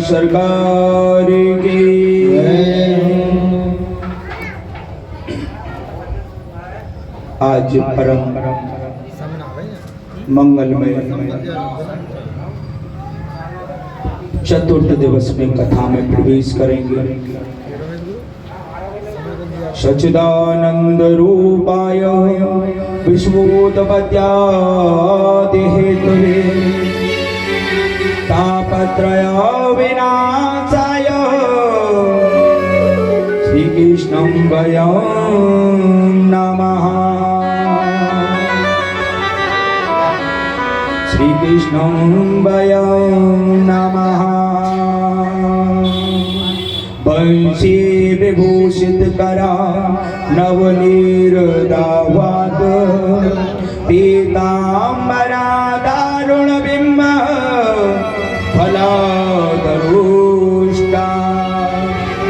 सरकार की। आज परम मंगलमय चतुर्थ दिवस में कथा में प्रवेश करेंगे। सच्चिदानंद रूपाय विश्वोत्पत्त्यादि हेतवे तापत्रय विनाशाय श्री कृष्णं वयं नमः। श्री कृष्णं वयं नमः। वंशी विभूषित करा नवनीरदावाद पीताम्बरा दारुण बिंब फलादरुष्टा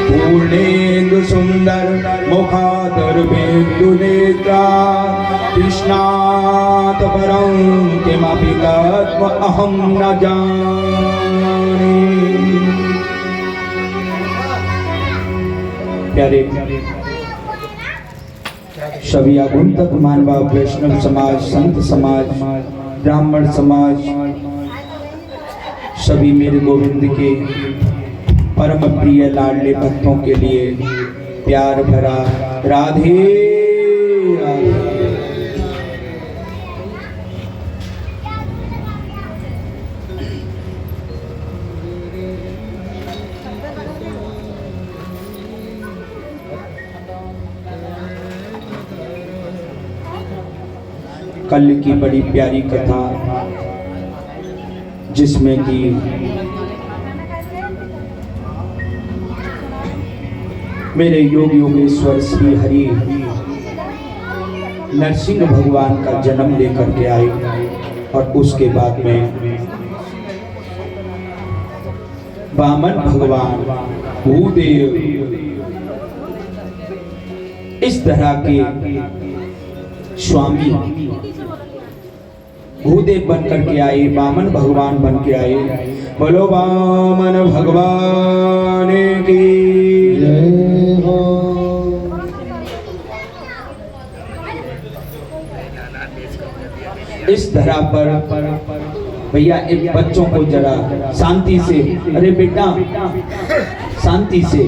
पूर्णेन्दु सुंदर मुखादर बिंदु नेत्रा कृष्णात् परं किमपि तत्त्व अहं न जाने। प्यारे सभी आगंतुक मानव वैष्णव समाज, संत समाज, ब्राह्मण समाज, सभी मेरे गोविंद के परम प्रिय लाडले भक्तों के लिए प्यार भरा राधे राधे। कल की बड़ी प्यारी कथा जिसमें कि मेरे योग योगेश्वर श्री हरि नरसिंह भगवान का जन्म लेकर के आए और उसके बाद में वामन भगवान, भूदेव, इस तरह के स्वामी भूदेव बनकर के आए, वामन भगवान बन के आए। बोलो वामन भगवान की जय हो। इस तरह पर भैया एक बच्चों को जरा शांति से, अरे बेटा शांति से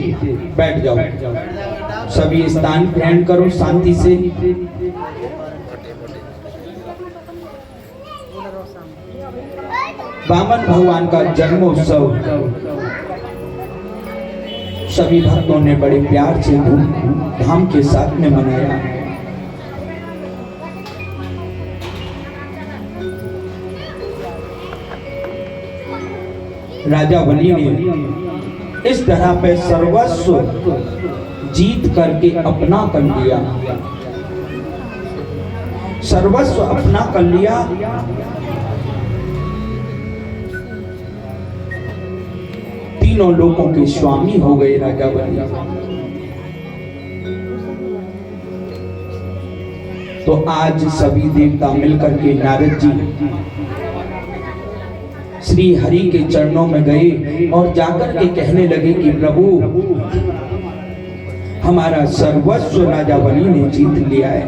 बैठ जाओ, सभी स्थान ग्रहण करो शांति से। वामन भगवान का जन्मोत्सव सभी भक्तों ने बड़े प्यार से धूमधाम के साथ में मनाया। राजा बलि ने इस तरह पे सर्वस्व जीत करके अपना कर लिया, सर्वस्व अपना कर लिया। तीनों लोगों के स्वामी हो गए राजा बलि। तो आज सभी देवता मिलकर के नारद जी श्री हरि के चरणों में गए और जाकर के कहने लगे कि प्रभु हमारा सर्वस्व राजा बलि ने जीत लिया है।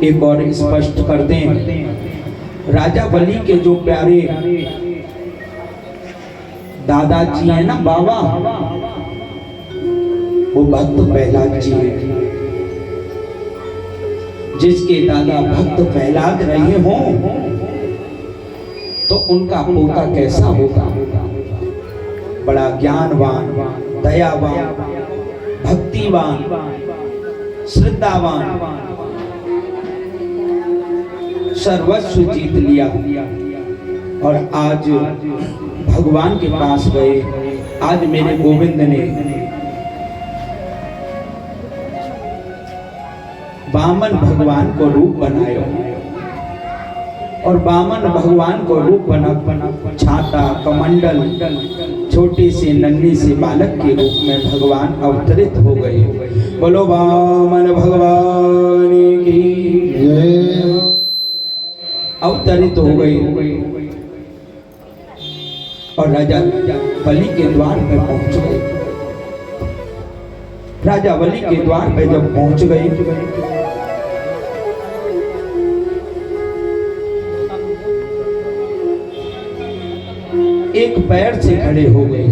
एक और स्पष्ट कर दें, राजा बलि के जो प्यारे दादाजी है ना, बाबा, वो भक्त प्रहलाद जी है। जिसके दादा भक्त प्रहलाद रहे हों तो उनका पोता कैसा होगा? बड़ा ज्ञानवान, दयावान, भक्तिवान, श्रद्धावान, सर्वस्व जीत लिया। और आज भगवान के पास गए। आज मेरे गोविंद ने वामन भगवान को रूप बनाया और वामन भगवान को रूप बना छाता कमंडल छोटे से नन्हे से बालक के रूप में भगवान अवतरित हो गए। बोलो वामन भगवान की जय। अवतरित हो गई और राजा बलि के द्वार पे पहुंच गए। राजा बलि के द्वार पे जब पहुंच गए एक पैर से खड़े हो गए,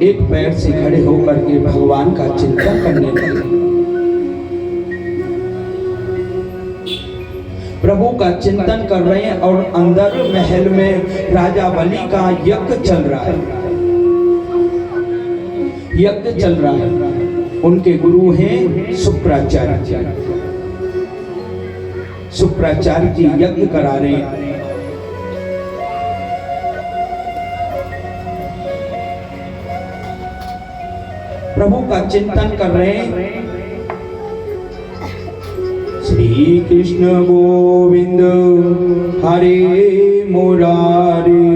एक पैर से खड़े होकर के भगवान का चिंतन करने लगे। प्रभु का चिंतन कर रहे हैं और अंदर महल में राजा बलि का यज्ञ चल रहा है, यज्ञ चल रहा है। उनके गुरु हैं शुक्राचार्य जी। शुक्राचार्य जी यज्ञ करा रहे हैं। प्रभु का चिंतन कर रहे हैं। श्री कृष्ण गोविंद हरे मुरारी,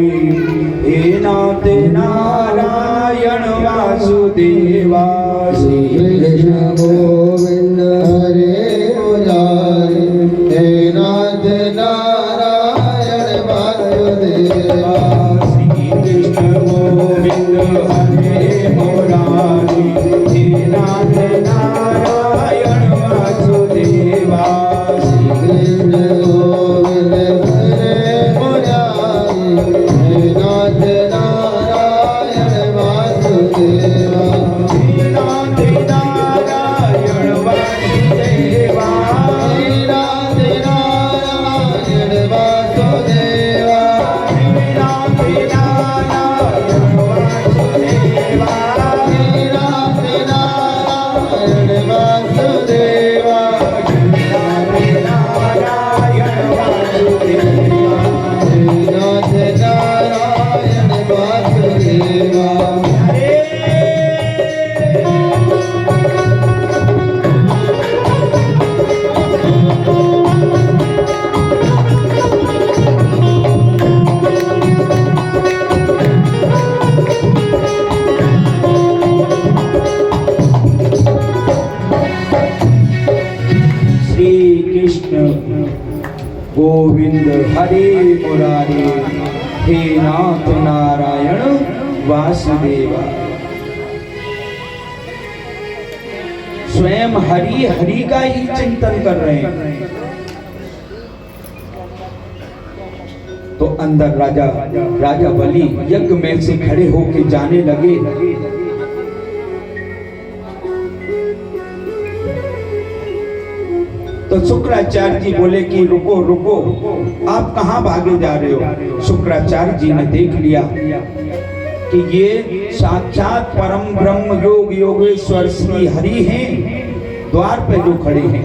हे नाथ नारायण वासुदेवा। श्री कृष्ण गोविंद हरे मुरारी, हे नाथ नारायण वासुदेवा। श्री कृष्ण गोविंद हरे मुरारी, हे नाथ नारायण वासुदेवा। श्री कृष्ण गोविंद हरे मुरारी, हे नाथ नारायण वासुदेवा। श्री नाथ नारायण वासुदेवा। श्री नाथ नारायण वासुदेवा। श्री नाथ नारायण वासुदेवा। श्री नाथ नारायण वासुदेवा। नारायण वासुदेवा। श्री नाथ नारायण वासुदेवा। श्री कृष्ण गोविंद हरे मुरारी, हे नाथ नारायण वासुदेवा। स्वयं हरि हरि का ही चिंतन कर रहे हैं। तो अंदर राजा बलि यज्ञ में से खड़े होके जाने लगे। तो शुक्राचार्य जी बोले कि रुको रुको, आप कहां भागे जा रहे हो। शुक्राचार्य जी ने देख लिया कि ये साक्षात परम ब्रह्म योग योगेश्वर श्री हरि हैं, द्वार पे जो खड़े हैं।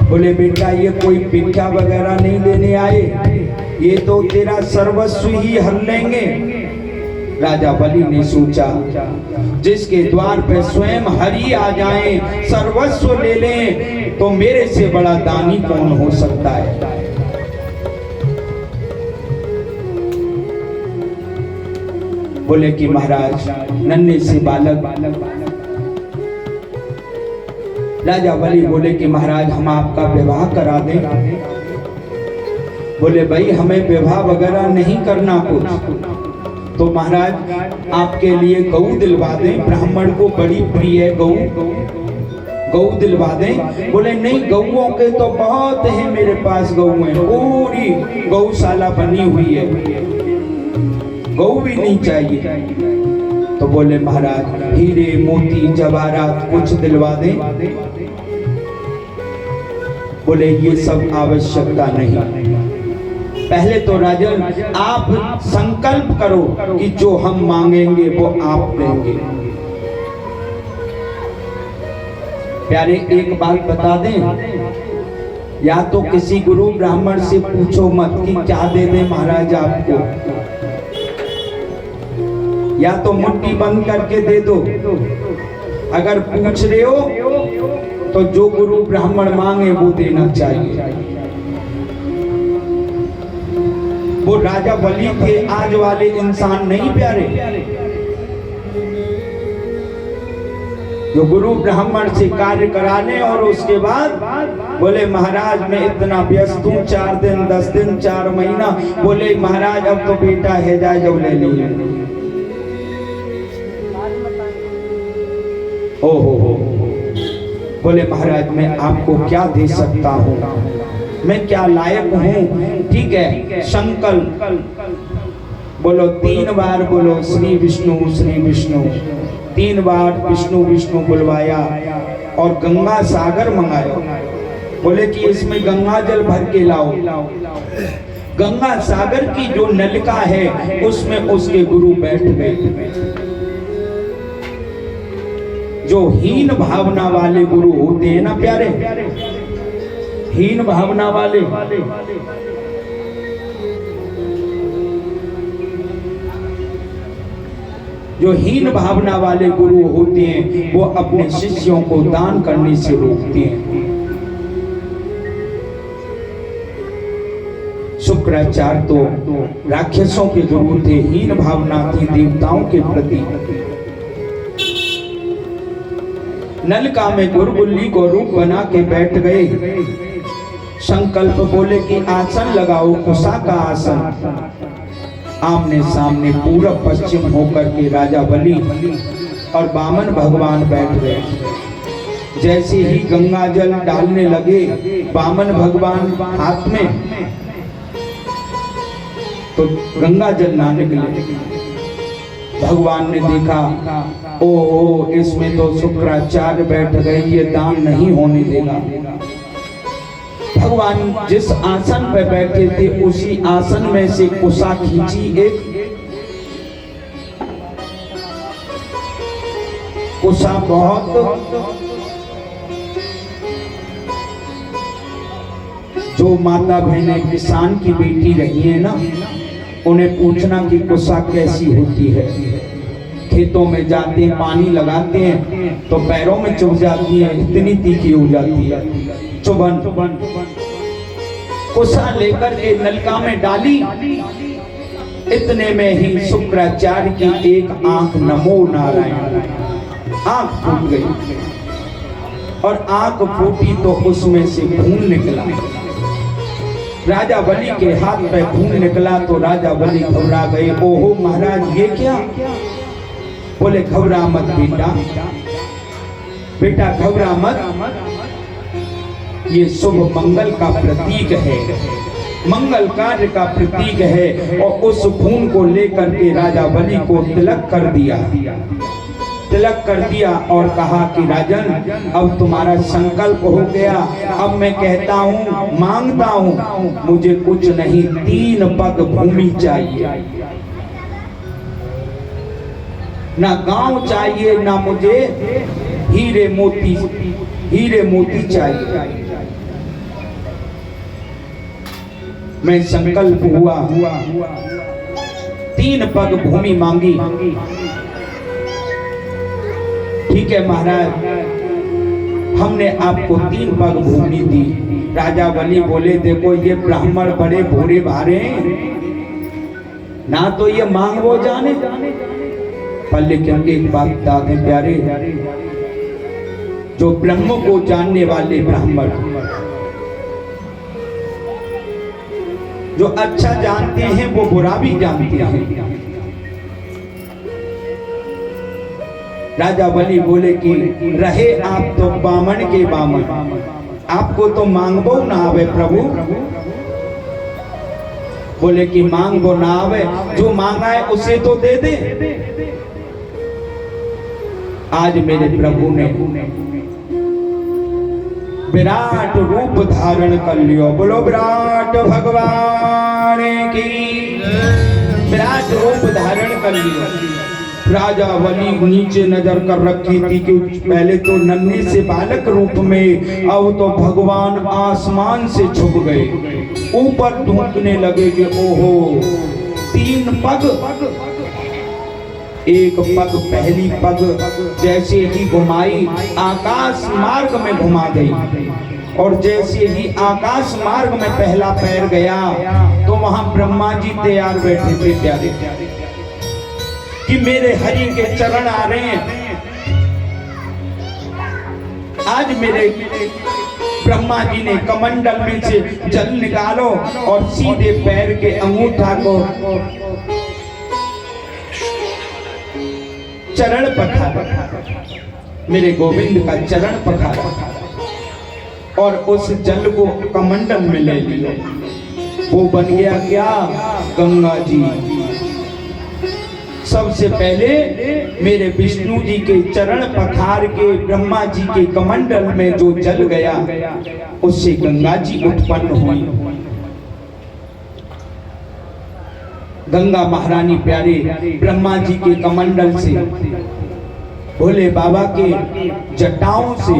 बोले बेटा ये कोई भिक्षा वगैरह नहीं लेने आए, ये तो तेरा सर्वस्व ही हर लेंगे। राजा बलि ने सोचा जिसके द्वार पे स्वयं हरि आ जाएं, सर्वस्व ले लें, तो मेरे से बड़ा दानी कौन हो सकता है। बोले कि महाराज नन्हे से बालक। राजा बलि बोले कि महाराज हम आपका विवाह करा दें। बोले भाई हमें विवाह वगैरह नहीं करना कुछ, तो महाराज आपके लिए गऊ दिलवा दें, ब्राह्मण को बड़ी प्रिय है गऊ दिलवा दें। बोले नहीं, गऊओं के तो बहुत है मेरे पास, गऊ है, पूरी गौशाला बनी हुई है, गऊ भी नहीं चाहिए। तो बोले महाराज हीरे मोती जवाहरात कुछ दिलवा दें। बोले ये सब आवश्यकता नहीं, पहले तो राजन आप संकल्प करो कि जो हम मांगेंगे वो आप देंगे। प्यारे एक बात बता दें, या तो किसी गुरु ब्राह्मण से पूछो मत कि क्या दे दे महाराज आपको, या तो मुट्ठी बंद करके दे दो। अगर पूछ रहे हो तो जो गुरु ब्राह्मण मांगे वो देना चाहिए। वो राजा बलि थे, आज वाले इंसान नहीं प्यारे। जो गुरु ब्राह्मण से कार्य कराने और उसके बाद बोले महाराज मैं इतना व्यस्त हूँ, 4 दिन 10 दिन 4 महीना, बोले महाराज अब तो बेटा है जाए जब ले लिए। हो बोले महाराज मैं आपको क्या दे सकता हूँ, मैं क्या लायक हूँ। ठीक है संकल्प बोलो 3 बार बोलो श्री विष्णु 3 बार विष्णु विष्णु बुलवाया और गंगा सागर मंगाया। बोले कि इसमें गंगा जल भर के लाओ। गंगा सागर की जो नलिका है उसमें उसके गुरु बैठ गए। जो हीन भावना वाले गुरु होते हैं ना प्यारे, हीन भावना वाले, जो हीन भावना वाले गुरु होते हैं वो अपने शिष्यों को दान करने से रोकते हैं। शुक्राचार्य तो राक्षसों के गुरु थे, हीन भावना थी देवताओं के प्रति। नलका में गुरगुल्ली को रूप बना के बैठ गए। संकल्प बोले कि आसन लगाओ, कुशा का आसन। आमने सामने पूरब पश्चिम होकर के राजा बलि और वामन भगवान बैठ गए। जैसे ही गंगा जल डालने लगे वामन भगवान हाथ में, तो गंगा जल ना निकले। भगवान ने देखा ओ इसमें तो शुक्राचार्य बैठ गए, ये दान नहीं होने देगा। भगवान जिस आसन पे बैठे थे उसी आसन में से कुशा खींची, एक कुशा बहुत, जो माता बहनें किसान की बेटी रही है ना, उन्हें पूछना कि कुशा कैसी होती है। खेतों में जाते हैं, पानी लगाते हैं तो पैरों में चुभ जाती है, इतनी तीखी हो जाती है चुभन। कुशा लेकर के नलका में डाली, इतने में ही शुक्राचार्य की एक आंख, नमो नारायण, आंख फूट गई। और आंख फूटी तो उसमें से खून निकला। राजा बलि के हाथ पे खून निकला तो राजा बलि घबरा गए। ओहो महाराज ये क्या? बोले घबरा मत बेटा, बेटा घबरा मत, ये शुभ मंगल का प्रतीक है, मंगल कार्य का प्रतीक है। और उस खून को लेकर के राजा बलि को तिलक कर दिया और कहा कि राजन अब तुम्हारा संकल्प हो गया, अब मैं कहता हूँ, मांगता हूँ, मुझे कुछ नहीं 3 पग भूमि चाहिए, ना गांव चाहिए, ना मुझे हीरे मोती चाहिए। मैं संकल्प हुआ, 3 पग भूमि मांगी। ठीक है महाराज, हमने आपको 3 पग भूमि दी। राजा बलि बोले देखो ये ब्राह्मण बड़े भोरे भारे ना, तो ये मांगो जाने, पर लेकिन एक बात दादे प्यारे, जो ब्रह्म को जानने वाले ब्राह्मण, जो अच्छा जानते हैं वो बुरा भी जानते हैं। राजा बलि बोले कि रहे आप तो बामन के बामन, आपको तो मांगबो ना आवे प्रभु। बोले कि मांगबो ना आवे, जो मांगा है उसे तो दे दे। आज मेरे प्रभु ने विराट रूप धारण कर लियो। बोलो विराट भगवान की, विराट रूप धारण कर लियो। राजा बलि नीचे नजर कर रखी थी कि पहले तो नन्हे से बालक रूप में, अब तो भगवान आसमान से छुप गए, ऊपर ढूंढने लगे कि ओहो 3 पग। एक पग, पहली पग जैसे ही घुमाई आकाश मार्ग में घुमा गई, और जैसे ही आकाश मार्ग में पहला पैर गया तो वहां ब्रह्मा जी तैयार बैठे थे प्यारे, कि मेरे हरि के चरण आ रहे हैं। आज मेरे ब्रह्मा जी ने कमंडल में से जल निकालो और सीधे पैर के अंगूठा को चरण पखारा, मेरे गोविंद का चरण पखारा और उस जल को कमंडल में ले लिया। वो बन गया क्या? गंगा जी। सबसे पहले मेरे विष्णु जी के चरण पखार के ब्रह्मा जी के कमंडल में जो जल गया उससे गंगा जी उत्पन्न हुई। गंगा महारानी प्यारे ब्रह्मा जी के कमंडल से, भोले बाबा के जटाओं से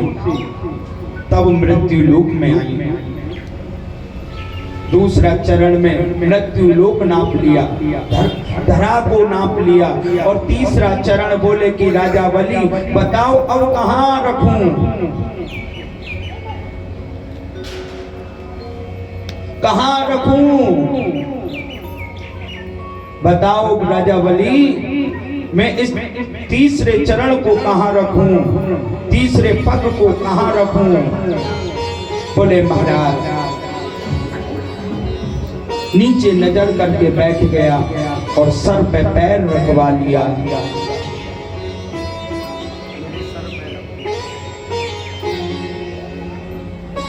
तब मृत्यु लोक में आई। दूसरा चरण में मृत्यु लोक नाप लिया, धरा को नाप लिया। और तीसरा चरण बोले कि राजा बलि बताओ अब कहां रखूं, कहां रखूं? बताओ राजा बलि मैं इस तीसरे चरण को कहां रखूं, तीसरे पग को कहां रखूं? बोले महाराज नीचे नजर करके बैठ गया और सर पे पैर रखवा लिया।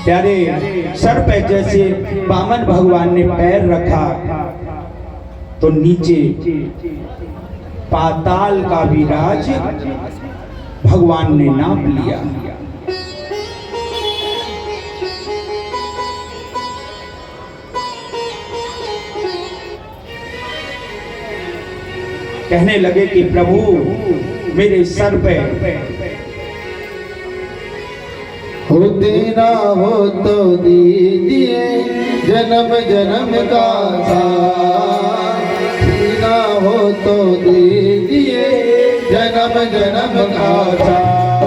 प्यारे सर पे जैसे वामन भगवान ने पैर रखा तो नीचे पाताल का भी राज भगवान ने नाप लिया। कहने लगे कि प्रभु मेरे सर पे होते ना हो तो दीजिए जन्म जन्म का साथ, ना हो तो दीजिए जन्म जन्म का साथ,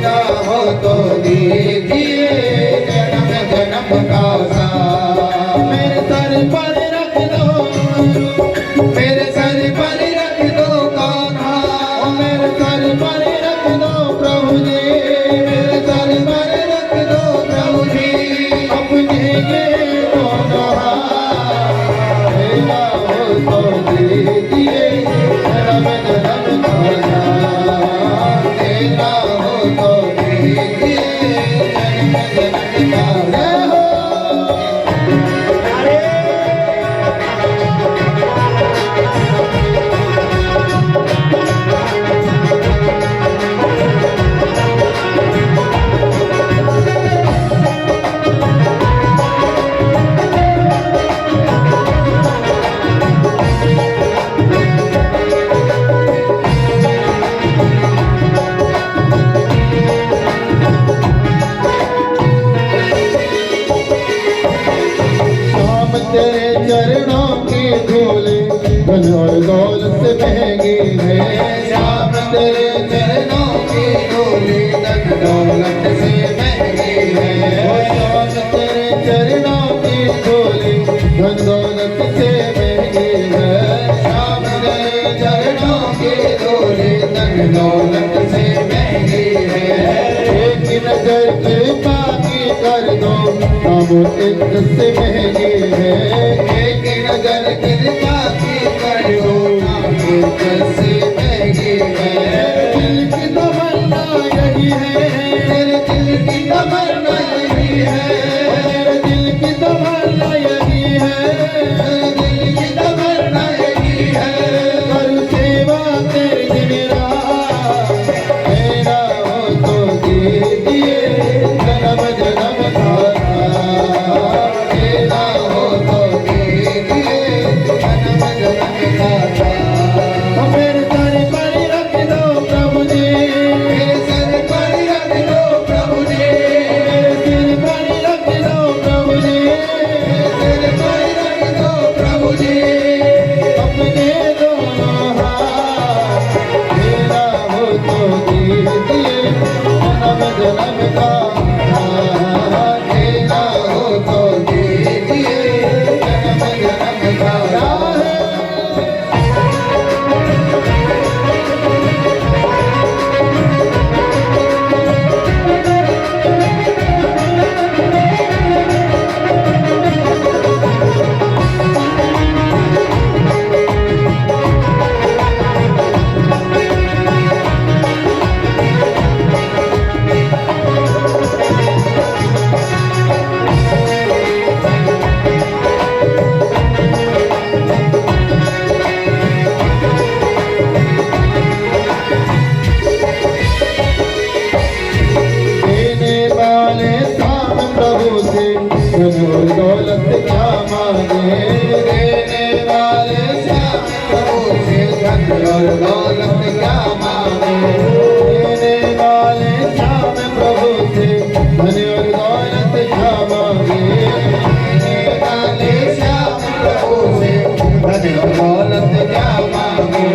ना हो तो दीजिए जन्म जन्म का साथ। मेरे सर पर रख दो, मेरे सर पर रख दो कान्हा, मेरे सर पर रख दो प्रभु जी, मेरे सर पर रख दो प्रभु जी। अपने ये दोनों हाथ मेरा हो तो दीजिए जन्म जन्म का साथ, मेरा हो तो दीजिए जन्म जन्म का साथ। तेरे चरणों की धूले धन और दौलत से महंगी है, श्याम तेरे चरणों की धूले धन दौलत से महंगी है। श्याम तेरे चरणों की धूले धन दौलत से महंगी है, श्याम तेरे चरणों की धूले धन दौलत से महंगी है। एक नजर कृपा की कर दो नामो इज्जत से महंगी है, एक नजर कृपा की कर दो नामो इज्जत से महंगी है। दिल की तमन्ना यही है, तेरे दिल की तमन्ना यही है, तेरे दिल की तमन्ना यही है, तेरे दिल की तमन्ना यही है। करूं सेवा तेरी दिन रात, मेरा हो तो दीजिए जन्म जन्म का साथ, मेरा हो तो दीजिए जन्म जन्म का साथ। मेरे देने वाले श्याम प्रभु से धन और दौलत क्या मांगे। देने वाले श्याम प्रभु से धन और दौलत क्या मांगे। देने वाले श्याम प्रभु से धन और दौलत क्या मांगे।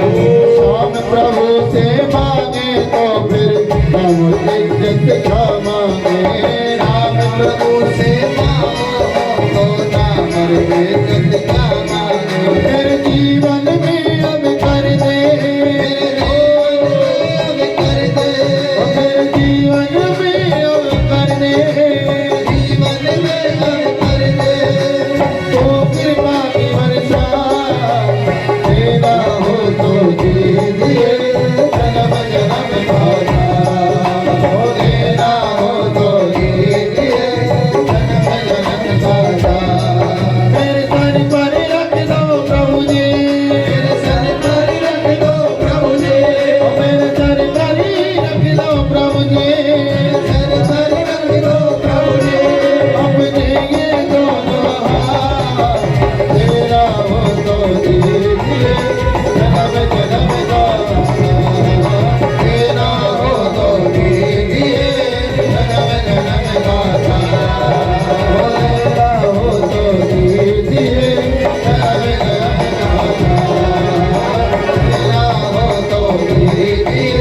श्याम प्रभु से मांगे तो फिर हम इज्जत क्या मांगे। राम प्रभु से मांगो तो नाम और इज्जत क्या मांगे। मेरे जीवन में अब कर दे, मेरे जीवन में अब कर दे, जीवन में अब कर दे। तो कृपा की वर्षा तेरा हो तो दीजिए जन्म जन्म भाषा। हो तेरा हो तो दीजिए जन्म जन्म भाषा। मेरे सर पर रख दो प्रभु जी, मेरे सर पर रख दो प्रभु जी। मेरे सर पर रख दो प्रभु जी, सर पर रख दो प्रभु जी। अपने ये दोनों हाथ तेरा हो तो दीजिए जन्म जन्म भाषा। तेरा हो तो दीजिए जन्म जन्म भाषा। तेरा हो तो दीजिए जन्म जन्म भाषा। तेरा हो तो दीजिए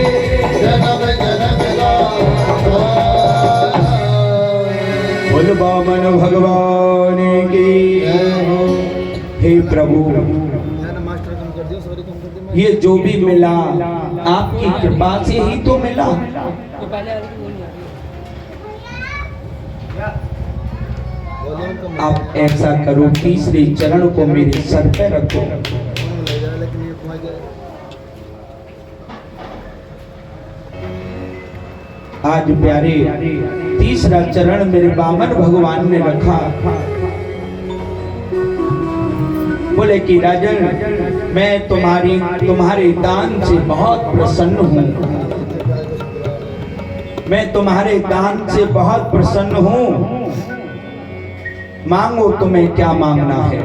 जन्म जन्म भाषा। बोल बामन भगवान की। हे प्रभु, ये जो भी मिला आपकी कृपा से ही तो मिला। आप ऐसा करो, तीसरे चरण को मेरे सर पे रखो। आज प्यारे तीसरा चरण मेरे बामन भगवान ने रखा। बोले कि राजन, मैं तुम्हारे दान से बहुत प्रसन्न हूँ। मैं तुम्हारे दान से बहुत प्रसन्न हूँ। मांगो तुम्हें क्या मांगना है।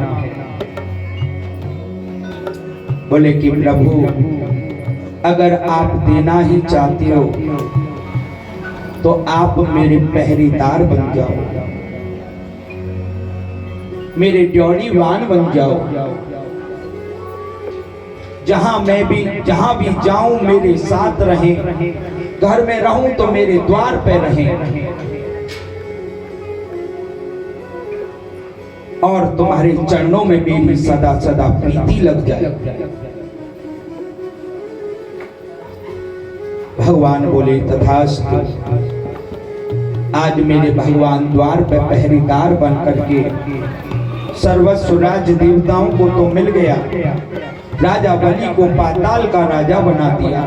बोले कि प्रभु, अगर आप देना ही चाहते हो तो आप मेरे पहरेदार बन जाओ, मेरे ड्योढ़ीवान बन जाओ। जहां भी जाऊं मेरे साथ रहें। घर में रहूं तो मेरे द्वार पे रहें। और तुम्हारे चरणों में मेरी सदा सदा प्रीति लग जाए। भगवान बोले तथास्तु। आज मेरे भगवान द्वार पर पहरेदार बन करके सर्वस्व राज्य देवताओं को तो मिल गया, राजा बलि को पाताल का राजा बना दिया।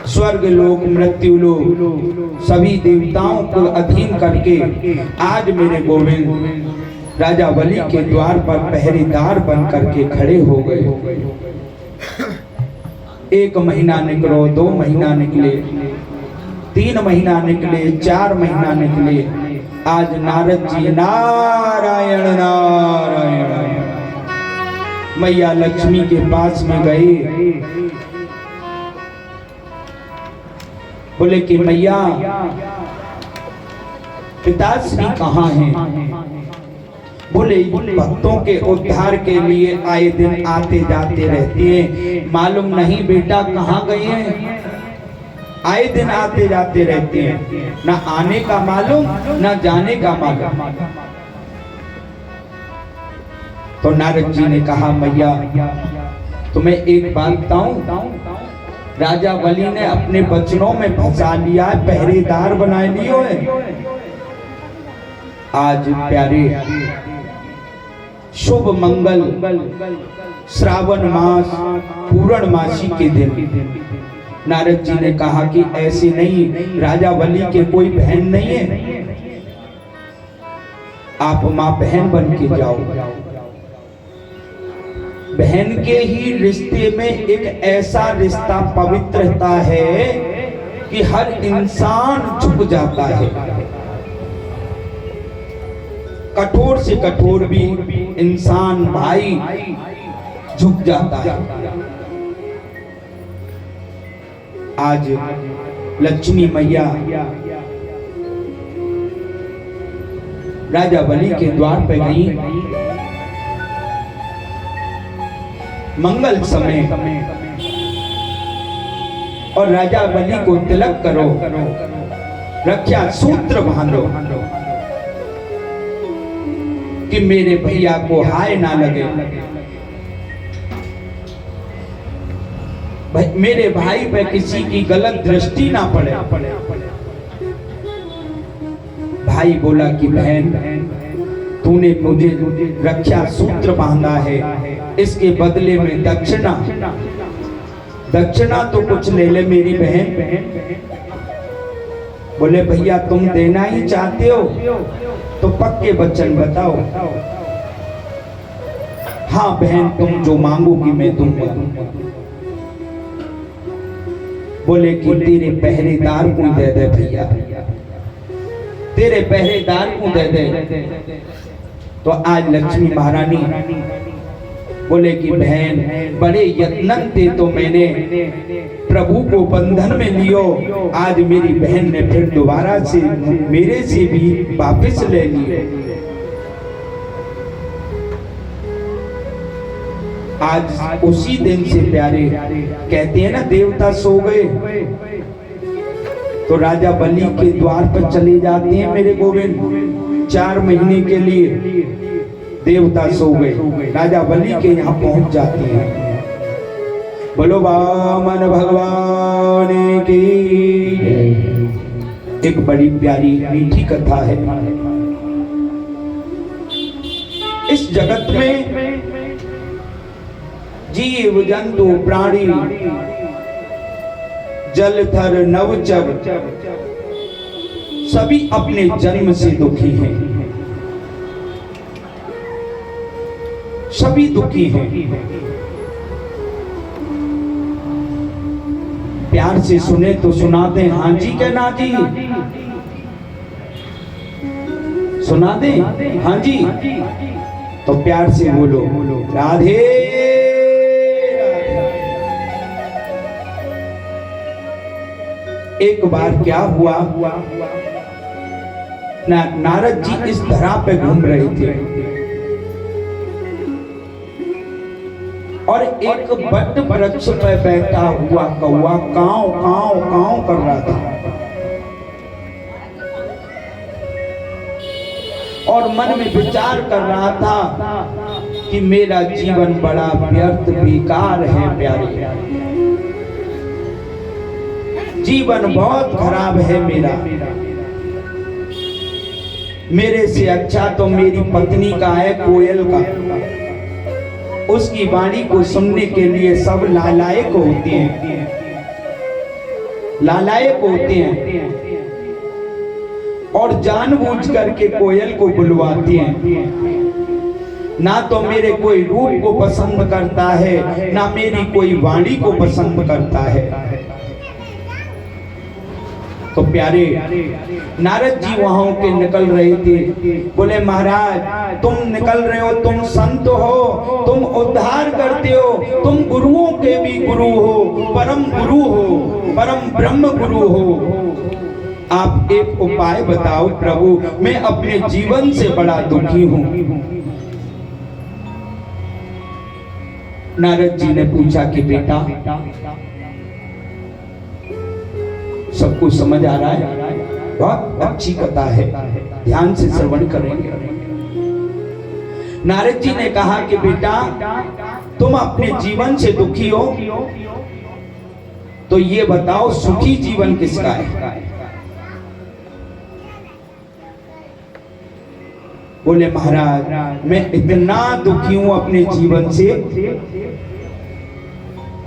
स्वर्ग लोक मृत्यु लोक सभी देवताओं को अधीन करके आज मेरे गोविंद राजा बलि के द्वार पर पहरेदार बन करके खड़े हो गए। 1 महीना निकलो, 2 महीना निकले, 3 महीना निकले, 4 महीना निकले। आज नारद जी नारायण नारायण मैया लक्ष्मी के पास में गए। बोले कि मैया, पिताश्री कहाँ हैं? बोले भक्तों के उद्धार के लिए आए दिन आते जाते रहते हैं। मालूम नहीं बेटा कहाँ गए हैं? आए दिन आते जाते रहते हैं, ना आने का मालूम ना जाने का मालूम। तो नारद जी ने कहा मैया, तुम्हें एक बात बताऊं, राजा बलि ने अपने वचनों में फंसा लिया है, पहरेदार बनाए लियो है। आज प्यारे शुभ मंगल श्रावण मास पूर्णमासी के दिन नारद जी ने कहा कि ऐसे नहीं, राजा बलि के कोई बहन नहीं है, आप मां बहन बन के जाओ। बहन के ही रिश्ते में एक ऐसा रिश्ता पवित्रता है कि हर इंसान झुक जाता है। कठोर से कठोर भी इंसान भाई झुक जाता है। आज लक्ष्मी मैया राजा बलि के द्वार पे गई। मंगल समय और राजा बलि को तिलक करो, रक्षा सूत्र बांधो कि मेरे भैया को हाय ना लगे, मेरे भाई पे किसी की गलत दृष्टि ना पड़े। भाई बोला कि बहन तूने मुझे रक्षा सूत्र बांधा है, इसके बदले में दक्षिणा तो कुछ ले ले मेरी बहन। बोले भैया तुम देना ही चाहते हो तो पक्के वचन बताओ। हाँ बहन तुम जो मांगोगी मैं दूंगा। बोले कि तेरे पहरेदार को दे दे भैया, तेरे पहरेदार को दे दे। तो आज लक्ष्मी महारानी बोले कि बहन बड़े यत्न थे तो मैंने प्रभु को बंधन में लियो, आज मेरी बहन ने फिर दोबारा से मेरे से भी वापस ले लिए। आज उसी दिन से प्यारे कहते हैं ना देवता सो गए तो राजा बलि के द्वार पर चले जाते हैं मेरे गोविंद। 4 महीने के लिए देवता सो गए, राजा बलि के यहाँ पहुंच जाते हैं। बोलो वामन भगवान की। एक बड़ी प्यारी मीठी कथा है। इस जगत में जीव जंतु प्राणी जलथर नवचर सभी अपने जन्म से दुखी हैं, सभी दुखी हैं। प्यार से सुने तो सुनाते हैं हाँ जी के ना जी, सुना दे हाँ जी। तो प्यार से बोलो राधे। एक बार क्या हुआ, नारद जी इस धरा पे घूम रहे थे और एक बट वृक्ष पे बैठा हुआ कौवा काव काव काव कर रहा था और मन में विचार कर रहा था कि मेरा जीवन बड़ा व्यर्थ बेकार है प्यारे, जीवन बहुत खराब है मेरा। मेरे से अच्छा तो मेरी पत्नी का है कोयल का, उसकी वाणी को सुनने के लिए सब लालायक होते हैं, लालायक होते हैं और जानबूझ करके कोयल को बुलवाते हैं। ना तो मेरे कोई रूप को पसंद करता है, ना मेरी कोई वाणी को पसंद करता है। तो प्यारे नारद जी वहां के निकल रहे थे। बोले महाराज तुम निकल रहे हो, तुम संत हो, तुम उद्धार करते हो, तुम गुरुओं के भी गुरु हो, परम गुरु हो, परम ब्रह्म गुरु हो। आप एक उपाय बताओ प्रभु, मैं अपने जीवन से बड़ा दुखी हूं। नारद जी ने पूछा कि बेटा सब कुछ समझ आ रहा है? बहुत अच्छी कथा है, ध्यान से श्रवण करेंगे। नारद जी ने कहा कि बेटा तुम अपने जीवन से दुखी हो तो ये बताओ सुखी जीवन किसका है? बोले महाराज मैं इतना दुखी हूं अपने जीवन से,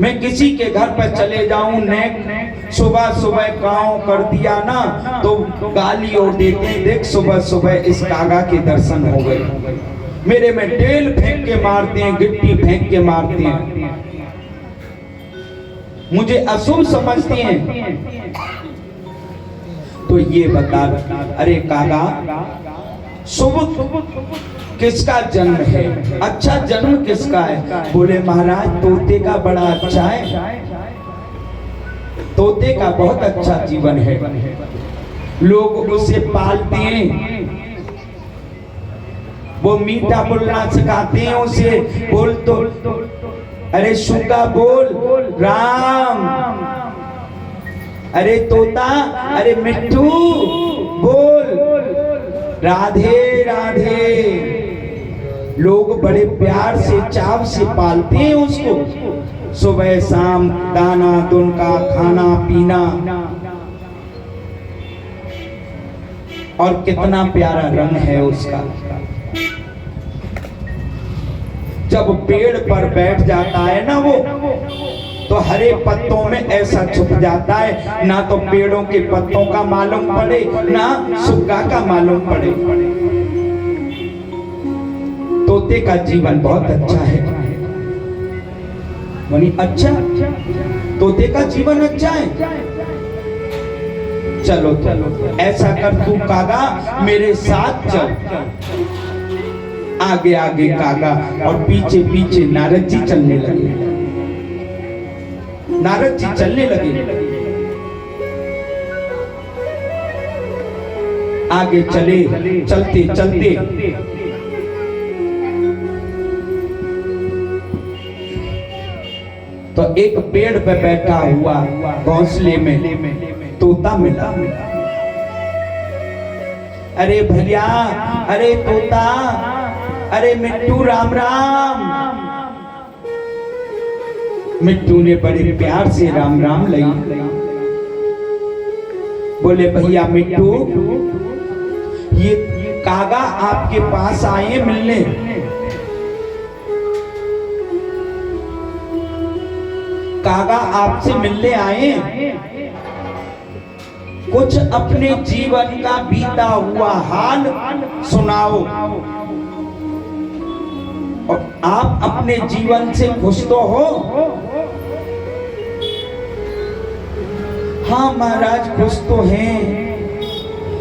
मैं किसी के घर पर चले जाऊं ने सुबह सुबह काँव कर दिया ना तो गाली और देते हैं, देख सुबह सुबह इस कागा के दर्शन हो गए। मेरे में टेल फेंक के मारते हैं, गिट्टी फेंक के मारते हैं, मुझे अशुभ समझते हैं। तो ये बता, अरे कागा शुभ किसका जन्म है, अच्छा जन्म किसका है? बोले महाराज तोते का बड़ा अच्छा है, तोते का बहुत अच्छा जीवन है, लोग उसे पालते हैं, वो मीठा बोलना सिखाते हैं उसे, बोल तो अरे शुगा बोल राम, अरे तोता अरे मिट्टू बोल राधे राधे। लोग बड़े प्यार से चाव से पालते हैं उसको, सुबह शाम दाना दुनका खाना पीना, और कितना प्यारा रंग है उसका। जब पेड़ पर बैठ जाता है ना वो, तो हरे पत्तों में ऐसा छुप जाता है, ना तो पेड़ों के पत्तों का मालूम पड़े ना सुग्गा का मालूम पड़े। तोते का जीवन बहुत अच्छा है, मानी अच्छा, तोते का जीवन अच्छा है। चलो चलो ऐसा कर तू कागा मेरे साथ चल। आगे आगे कागा और पीछे पीछे नारद जी चलने लगे, नारद जी चलने लगे, आगे चले, चलते चलते तो एक पेड़ पे बैठा हुआ घोंसले में तोता मिला। अरे भैया, अरे तोता, अरे मिट्टू राम राम। मिट्टू ने बड़े प्यार से राम राम लई। बोले भैया मिट्टू, ये कागा आपके पास आए मिलने। कागा आपसे मिलने आए, कुछ अपने जीवन का बीता हुआ हाल सुनाओ, और आप अपने जीवन से खुश तो हो? हाँ महाराज खुश तो हैं।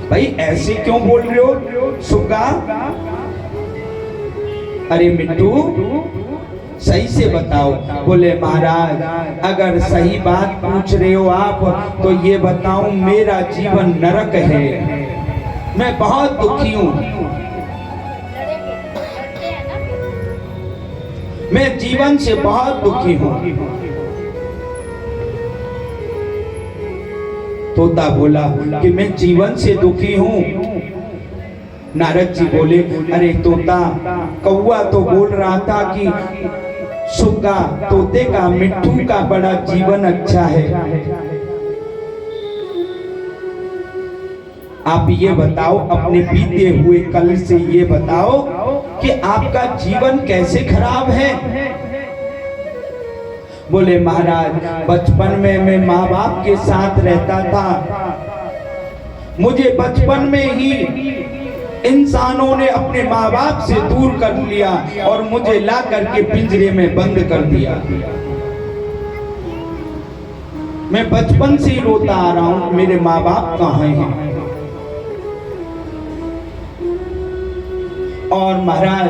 भाई ऐसे क्यों बोल रहे हो सुग्गा? अरे मिट्टू सही से बताओ। बोले महाराज अगर सही बात पूछ रहे हो आप तो ये बताऊं, मेरा जीवन नरक है, मैं बहुत दुखी हूं, मैं जीवन से बहुत दुखी हूं। तोता बोला कि मैं जीवन से दुखी हूं। नारद जी बोले अरे तोता, कौवा तो बोल रहा था कि सुग्गा तोते का मिट्टू का बड़ा जीवन अच्छा है। आप ये बताओ, अपने बीते हुए कल से ये बताओ कि आपका जीवन कैसे खराब है? बोले महाराज बचपन में मैं माँ बाप के साथ रहता था, मुझे बचपन में ही इंसानों ने अपने माँ बाप से दूर कर लिया और मुझे ला करके पिंजरे में बंद कर दिया। मैं बचपन से ही रोता आ रहा हूं, मेरे माँ बाप कहाँ हैं? और महाराज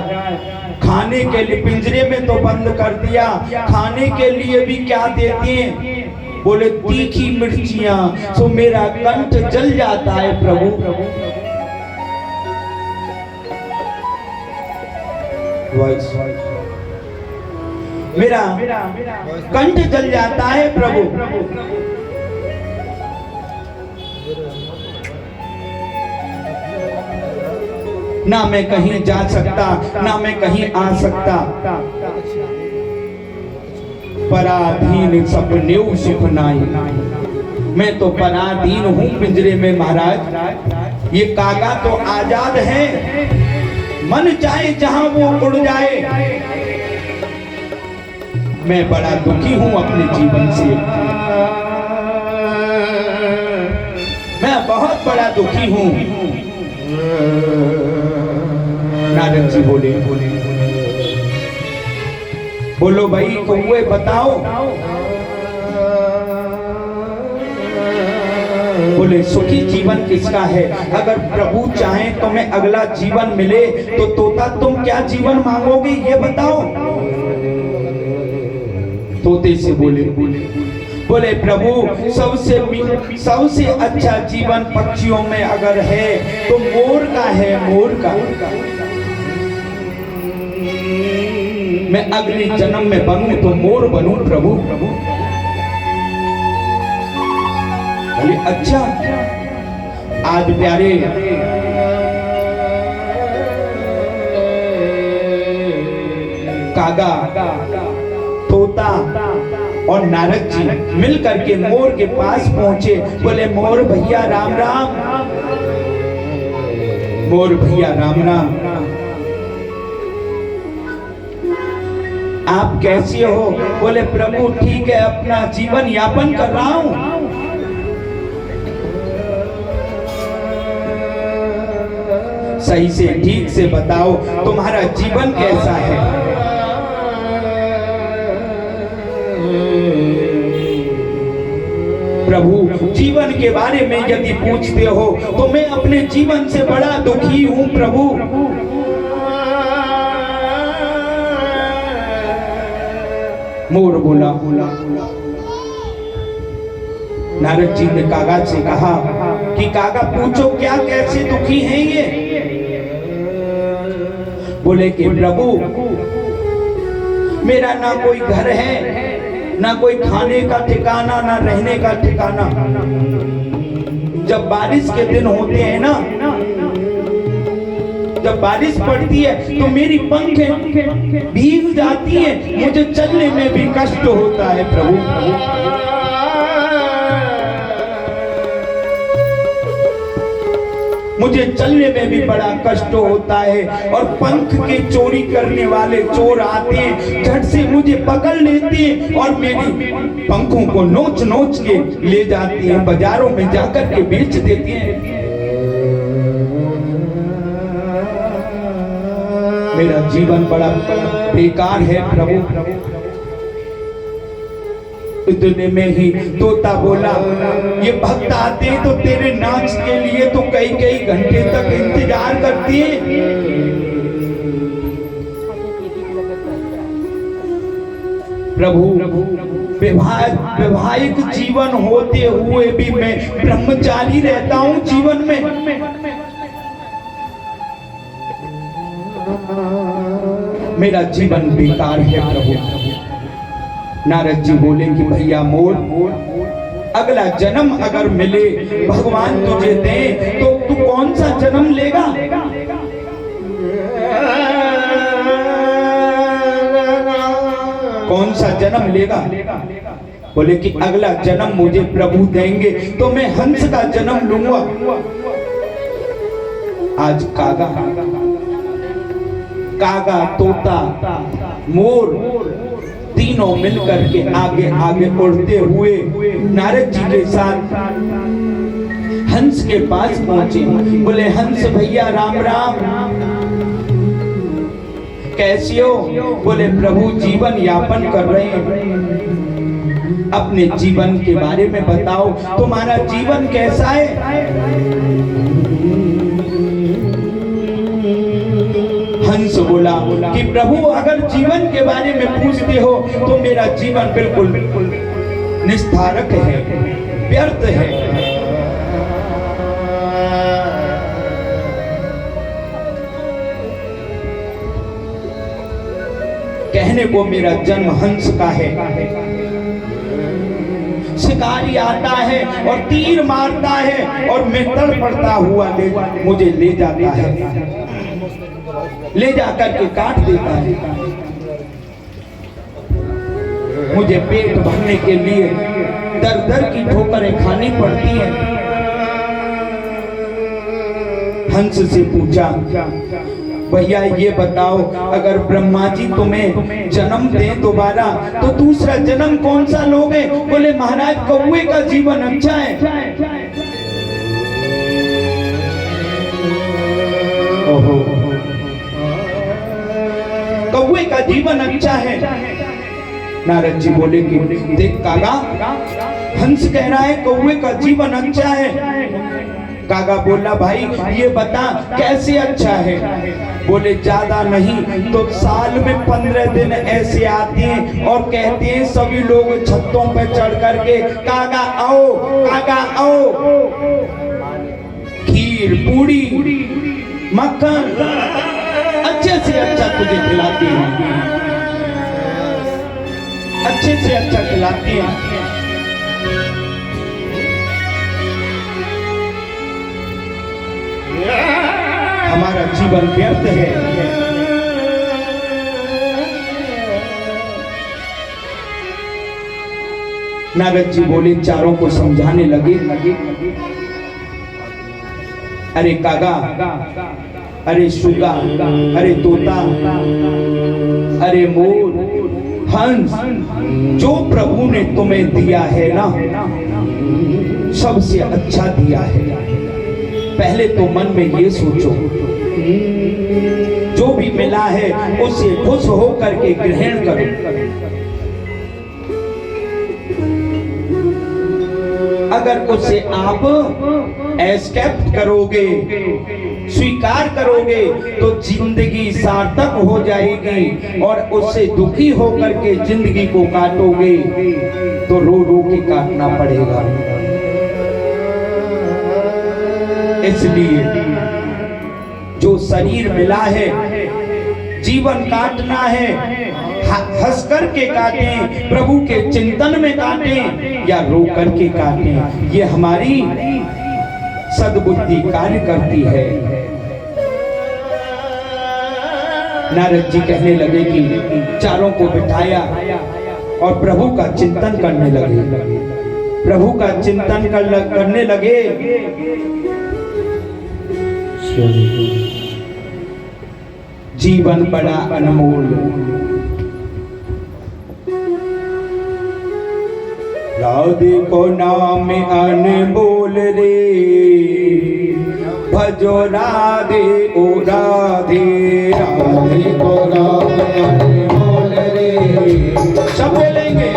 खाने के लिए पिंजरे में तो बंद कर दिया, खाने के लिए भी क्या देते हैं? बोले तीखी मिर्चियां, तो मेरा कंठ जल जाता है प्रभु। मेरा कंठ जल जाता है प्रभु। ना मैं कहीं जा सकता, ना मैं कहीं आ सकता, पराधीन सपनेऊ सुख नाई। मैं तो पराधीन हूं पिंजरे में महाराज। ये कागा तो आजाद है, मन चाहे जहां वो उड़ जाए। मैं बड़ा दुखी हूं अपने जीवन से, मैं बहुत बड़ा दुखी हूं। नारद जी बोले बोलो भाई कौवे बताओ। बोले सुखी जीवन किसका है? अगर प्रभु चाहे तुम्हें अगला जीवन मिले तो तोता तुम क्या जीवन मांगोगे ये बताओ। तोते से बोले प्रभु सबसे अच्छा जीवन पक्षियों में अगर है तो मोर का है, मोर का। मैं अगले जन्म में बनूं तो मोर बनूं प्रभु। बोले अच्छा। आज प्यारे कागा, तोता और नारद जी मिल करके मोर के पास पहुंचे। बोले मोर भैया राम राम, मोर भैया राम राम, आप कैसे हो? बोले प्रभु ठीक है, अपना जीवन यापन कर रहा हूं। सही से ठीक से बताओ तुम्हारा जीवन कैसा है? प्रभु जीवन के बारे में यदि पूछते हो तो मैं अपने जीवन से बड़ा दुखी हूं प्रभु। मोर बोला। नारद जी ने कागा से कहा कि कागा पूछो क्या, कैसे दुखी हैं ये? बोले कि प्रभु मेरा ना कोई घर है, ना कोई खाने का ठिकाना, ना रहने का ठिकाना। जब बारिश के दिन होते हैं ना, जब बारिश पड़ती है तो मेरी पंखें भीग जाती है, मुझे चलने में भी कष्ट होता है प्रभु। मुझे चलने में भी बड़ा कष्ट होता है और पंख के चोरी करने वाले चोर आते हैं, झट से मुझे पकड़ लेते हैं और मेरी पंखों को नोच नोच के ले जाते हैं, बाजारों में जाकर के बेच देते हैं। मेरा जीवन बड़ा बेकार है प्रभु। इतने में ही तोता बोला ये भक्त आते तो तेरे नाच के लिए तो कई कई घंटे तक इंतजार करते हैं। प्रभु वैवाहिक जीवन होते हुए भी मैं ब्रह्मचारी रहता हूं जीवन में। मेरा जीवन बेकार है प्रभु। नारद जी बोले कि भैया मोर, अगला जन्म अगर मिले, भगवान तुझे दे तो तू कौन सा जन्म लेगा? कौन सा जन्म लेगा? बोले कि अगला जन्म मुझे प्रभु देंगे तो मैं हंस का जन्म लूंगा। आज कागा, तोता, मोर तीनों मिलकर के आगे आगे उड़ते हुए नारद जी के साथ हंस के पास पहुंचे। बोले हंस भैया राम राम, कैसे हो? बोले प्रभु जीवन यापन कर रहे हैं। अपने जीवन के बारे में बताओ, तुम्हारा जीवन कैसा है? हंस बोला कि प्रभु अगर जीवन के बारे में पूछते हो तो मेरा जीवन बिल्कुल निस्तारक है, व्यर्थ है। कहने को मेरा जन्म हंस का है। शिकारी आता है और तीर मारता है और मैं तड़फड़ता हुआ मुझे ले जाता है, ले जाकर के काट देता है। मुझे पेट भरने के लिए दर दर की ठोकरें खानी पड़ती हैं। हंस से पूछा भैया ये बताओ अगर ब्रह्मा जी तुम्हें जन्म दें दोबारा तो दूसरा जन्म कौन सा लोगे? बोले महाराज कौवे का जीवन अच्छा है। ओहो, कौवे का जीवन अच्छा है। नारद जी बोले कि देख कागा, हंस कह रहा है कौवे का जीवन अच्छा है। कागा बोला भाई ये बता कैसे अच्छा है। बोले ज्यादा नहीं तो साल में 15 दिन ऐसे आते हैं और कहते हैं सभी लोग छतों पे चढ़ करके कागा आओ कागा आओ, खीर पूरी मक्खन अच्छे से अच्छा तुझे खिलाती हैं, अच्छे से अच्छा खिलाती हैं। हमारा जीवन व्यर्थ है। नारद जी बोले, चारों को समझाने लगे, अरे कागा, अरे सुगा, अरे तोता, अरे मोर, हंस, जो प्रभु ने तुम्हें दिया है ना सबसे अच्छा दिया है। पहले तो मन में ये सोचो जो भी मिला है उसे खुश होकर के ग्रहण करो। अगर उसे आप एक्सेप्ट करोगे, स्वीकार करोगे तो जिंदगी सार्थक हो जाएगी, और उससे दुखी होकर के जिंदगी को काटोगे तो रो रो के काटना पड़ेगा। इसलिए जो शरीर मिला है जीवन काटना है, हंस कर के काटें, प्रभु के चिंतन में काटें या रो कर के काटें, ये हमारी सद्बुद्धि कार्य करती है। नारद जी कहने लगे कि चारों को बिठाया और प्रभु का चिंतन करने लगे। प्रभु का चिंतन करने लगे। जीवन बड़ा अनमोल, राधे को नाम अनमोल रे, भजो राधे ओ राधे, राधे को नाम अनमोल रे। सब बोलेंगे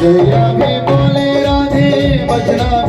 जया भी बोले राधे बचना